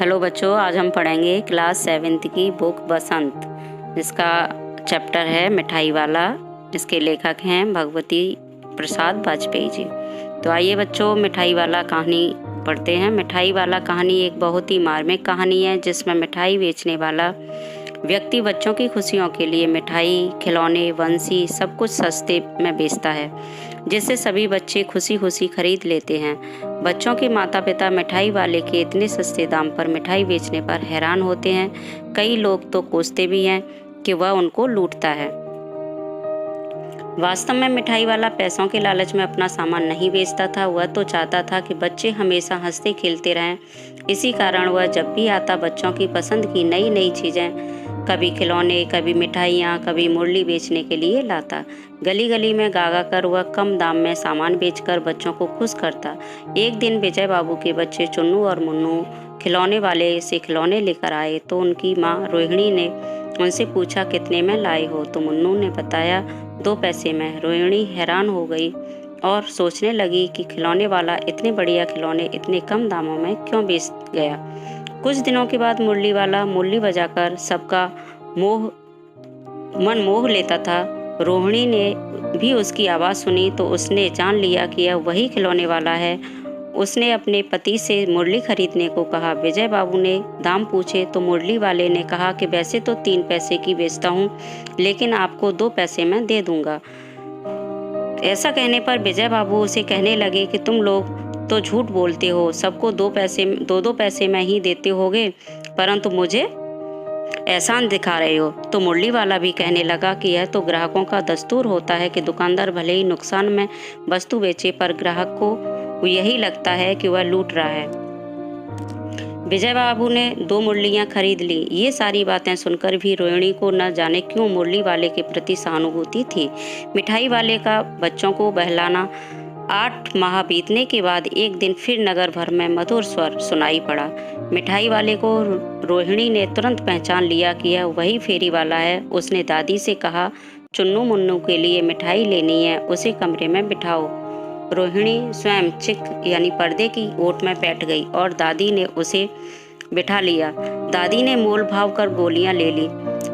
Hello बच्चों, आज हम पढ़ेंगे क्लास 7th की बुक बसंत, जिसका चैप्टर है मिठाई वाला। इसके लेखक हैं भगवती प्रसाद वाजपेयी जी। तो आइए बच्चों, मिठाई वाला कहानी पढ़ते हैं। मिठाई वाला कहानी एक बहुत ही मार्मिक कहानी है, जिसमें मिठाई बेचने वाला व्यक्ति बच्चों की खुशियों के लिए मिठाई, खिलौने, बंसी सब कुछ सस्ते में बेचता है, जिससे सभी बच्चे खुशी खुशी खरीद लेते हैं। बच्चों के माता पिता मिठाई वाले के इतने सस्ते दाम पर मिठाई बेचने पर हैरान होते हैं। कई लोग तो कोसते भी हैं कि वह उनको लूटता है। वास्तव में मिठाई वाला पैसों के लालच में अपना सामान नहीं बेचता था। वह तो चाहता था कि बच्चे हमेशा हंसते खेलते रहें। इसी कारण वह जब भी आता बच्चों की पसंद की नई नई चीज़ें, कभी खिलौने, कभी मिठाइयाँ, कभी मुरली बेचने के लिए लाता। गली गली में गा कर वह कम दाम में सामान बेचकर बच्चों को खुश करता। एक दिन विजय बाबू के बच्चे चुन्नू और मुन्नू खिलौने वाले से खिलौने लेकर आए तो उनकी माँ रोहिणी ने उनसे पूछा, कितने में लाए हो? तो मुन्नू ने बताया, 2 पैसे में। रोहिणी हैरान हो गई और सोचने लगी कि खिलौने वाला इतने बढ़िया खिलौने इतने कम दामों में क्यों बेच गया। कुछ दिनों के बाद मुरली वाला मुरली बजाकर सबका मन मोह लेता था। रोहिणी ने भी उसकी आवाज़ सुनी तो उसने जान लिया कि यह वही खिलौने वाला है। उसने अपने पति से मुरली खरीदने को कहा। विजय बाबू ने दाम पूछे तो मुरली वाले ने कहा कि वैसे तो 3 पैसे की बेचता हूँ, लेकिन आपको 2 पैसे में दे दूंगा। ऐसा कहने पर विजय बाबू उसे कहने लगे कि तुम लोग तो झूठ बोलते हो, सबको 2 पैसे में ही देते होगे, परंतु मुझे एहसान दिखा रहे हो। तो मुरली वाला भी कहने लगा कि यह तो ग्राहकों का दस्तूर होता है कि दुकानदार भले ही नुकसान में वस्तु बेचे, पर ग्राहक को यही लगता है कि वह लूट रहा है। विजय बाबू ने 2 मुरलियां खरीद ली। ये सारी बातें सुनकर भी रोहिणी को न जाने क्यों मुरली वाले के प्रति सहानुभूति थी। मिठाई वाले का बच्चों को बहलाना 8 माह बीतने के बाद एक दिन फिर नगर भर में मधुर स्वर सुनाई पड़ा। मिठाई वाले को रोहिणी ने तुरंत पहचान लिया कि यह वही फेरी वाला है। उसने दादी से कहा, चुन्नू मुन्नू के लिए मिठाई लेनी है, उसे कमरे में बिठाओ। रोहिणी स्वयं चिक यानी पर्दे की ओट में बैठ गई और दादी ने उसे बिठा लिया। दादी ने मोल भाव कर गोलियां ले ली,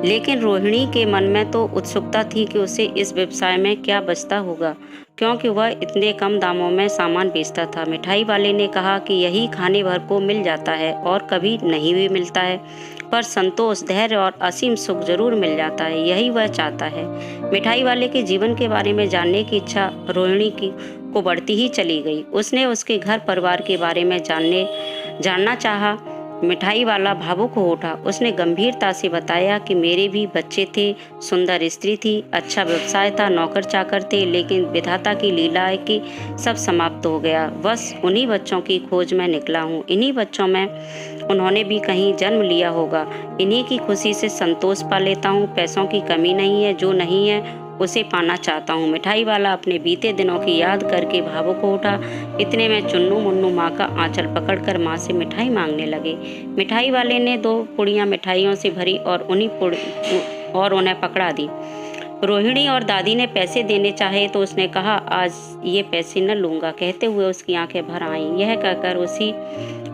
लेकिन रोहिणी के मन में तो उत्सुकता थी कि उसे इस व्यवसाय में क्या बचता होगा, क्योंकि वह इतने कम दामों में सामान बेचता था। मिठाई वाले ने कहा कि यही खाने भर को मिल जाता है और कभी नहीं भी मिलता है, पर संतोष, धैर्य और असीम सुख जरूर मिल जाता है, यही वह चाहता है। मिठाई वाले के जीवन के बारे में जानने की इच्छा रोहिणी को बढ़ती ही चली गई। उसने उसके घर परिवार के बारे में जानना चाहा। मिठाई वाला भावुक हो उठा। उसने गंभीरता से बताया कि मेरे भी बच्चे थे, सुंदर स्त्री थी, अच्छा व्यवसाय था, नौकर चाकर थे, लेकिन विधाता की लीला है कि सब समाप्त हो गया। बस उन्हीं बच्चों की खोज में निकला हूँ। इन्हीं बच्चों में उन्होंने भी कहीं जन्म लिया होगा। इन्हीं की खुशी से संतोष पा लेता हूँ। पैसों की कमी नहीं है, जो नहीं है उसे पाना चाहता हूँ। मिठाई वाला अपने बीते दिनों की याद करके भावुक हो उठा। इतने में चुन्नू मुन्नू माँ का आंचल पकड़कर माँ से मिठाई मांगने लगे। मिठाई वाले ने 2 पुड़ियाँ मिठाइयों से भरी और उन्हें पकड़ा दी। रोहिणी और दादी ने पैसे देने चाहे तो उसने कहा, आज ये पैसे न लूंगा। कहते हुए उसकी आंखें भर आईं। यह कहकर उसी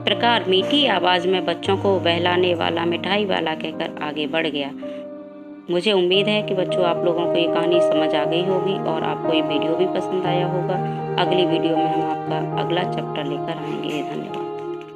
प्रकार मीठी आवाज में बच्चों को बहलाने वाला मिठाई वाला कहकर आगे बढ़ गया। मुझे उम्मीद है कि बच्चों आप लोगों को ये कहानी समझ आ गई होगी और आपको ये वीडियो भी पसंद आया होगा। अगली वीडियो में हम आपका अगला चैप्टर लेकर आएंगे। धन्यवाद।